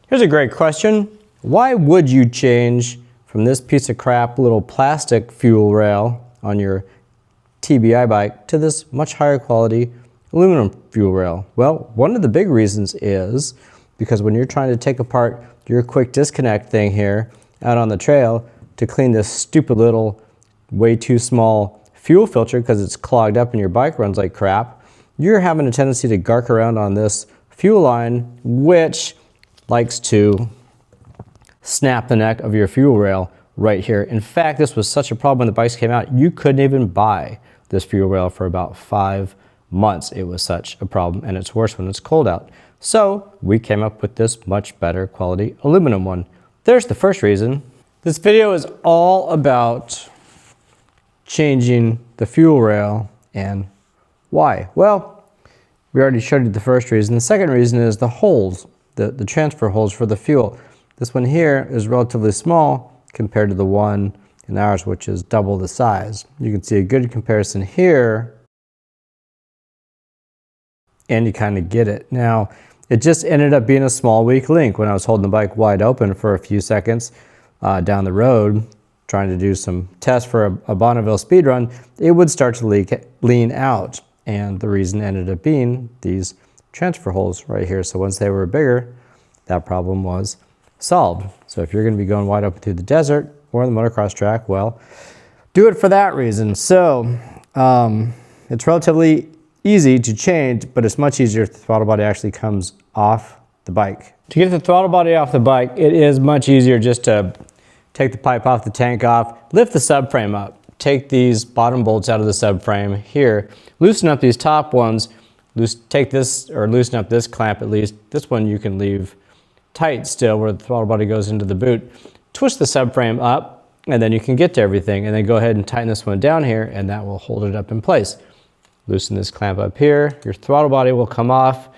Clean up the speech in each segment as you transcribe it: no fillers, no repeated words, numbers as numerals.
Here's a great question. Why would you change from this piece of crap little plastic fuel rail on your TBI bike to this much higher quality aluminum fuel rail? Well, one of the big reasons is because when you're trying to take apart your quick disconnect thing here out on the trail to clean this stupid little way too small fuel filter because it's clogged up and your bike runs like crap, you're having a tendency to gark around on this fuel line, which likes to snap the neck of your fuel rail right here. In fact, this was such a problem when the bikes came out, you couldn't even buy this fuel rail for about 5 months. It was such a problem, and it's worse when it's cold out. So we came up with this much better quality aluminum one. There's the first reason. This video is all about changing the fuel rail and why. Well, we already showed you the first reason. The second reason is the holes, the transfer holes for the fuel. This one here is relatively small compared to the one in ours, which is double the size. You can see a good comparison here, and you kind of get it. Now, it just ended up being a small weak link when I was holding the bike wide open for a few seconds down the road, trying to do some tests for a Bonneville speed run. It would start to lean out, and the reason ended up being these transfer holes right here. So once they were bigger, that problem was solved. So if you're going to be going wide open through the desert or on the motocross track, well, do it for that reason. So it's relatively easy to change, but it's much easier if the throttle body actually comes off the bike. To get the throttle body off the bike, it is much easier just to take the pipe off, the tank off, lift the subframe up, take these bottom bolts out of the subframe here, loosen up these top ones, take this, or loosen up this clamp at least. This one you can leave tight still where the throttle body goes into the boot. Twist the subframe up, and then you can get to everything, and then go ahead and tighten this one down here, and that will hold it up in place. Loosen this clamp up here, your throttle body will come off,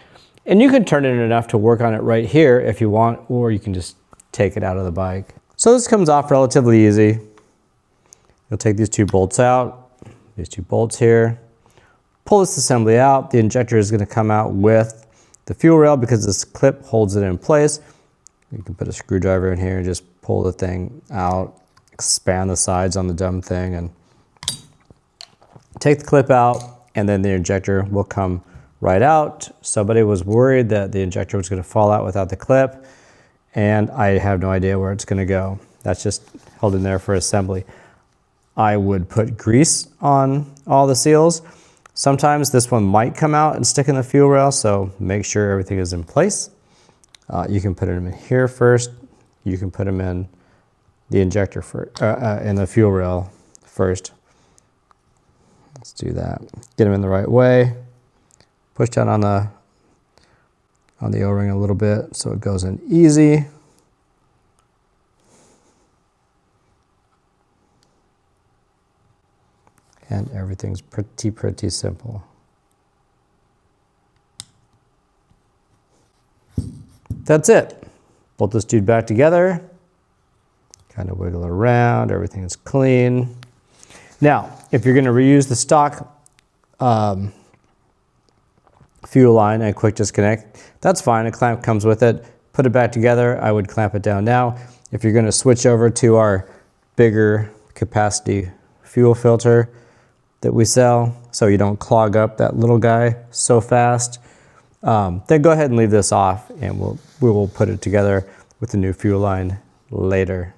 and you can turn it enough to work on it right here if you want, or you can just take it out of the bike. So this comes off relatively easy. You'll take these two bolts out, these two bolts here, pull this assembly out. The injector is going to come out with the fuel rail because this clip holds it in place. You can put a screwdriver in here and just pull the thing out, expand the sides on the dumb thing, and take the clip out, and then the injector will come right out. Somebody was worried that the injector was going to fall out without the clip, and I have no idea where it's going to go. That's just held in there for assembly. I would put grease on all the seals. Sometimes this one might come out and stick in the fuel rail, so make sure everything is in place. You can put them in here first. You can put them in the injector in the fuel rail first. Let's do that. Get them in the right way. Push down on the O-ring a little bit so it goes in easy. And everything's pretty simple. That's it. Bolt this dude back together. Kind of wiggle it around. Everything is clean. Now, if you're going to reuse the stock fuel line and quick disconnect, that's fine. A clamp comes with it. Put it back together. I would clamp it down now. If you're going to switch over to our bigger capacity fuel filter that we sell, so you don't clog up that little guy so fast, then go ahead and leave this off, and we will put it together with the new fuel line later.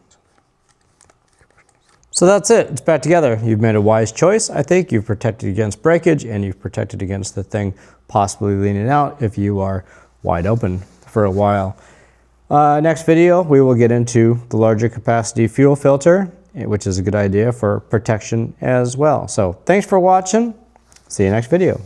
So that's it. It's back together. You've made a wise choice. I think you've protected against breakage, and you've protected against the thing possibly leaning out if you are wide open for a while. Next video, we will get into the larger capacity fuel filter, which is a good idea for protection as well. So thanks for watching. See you next video.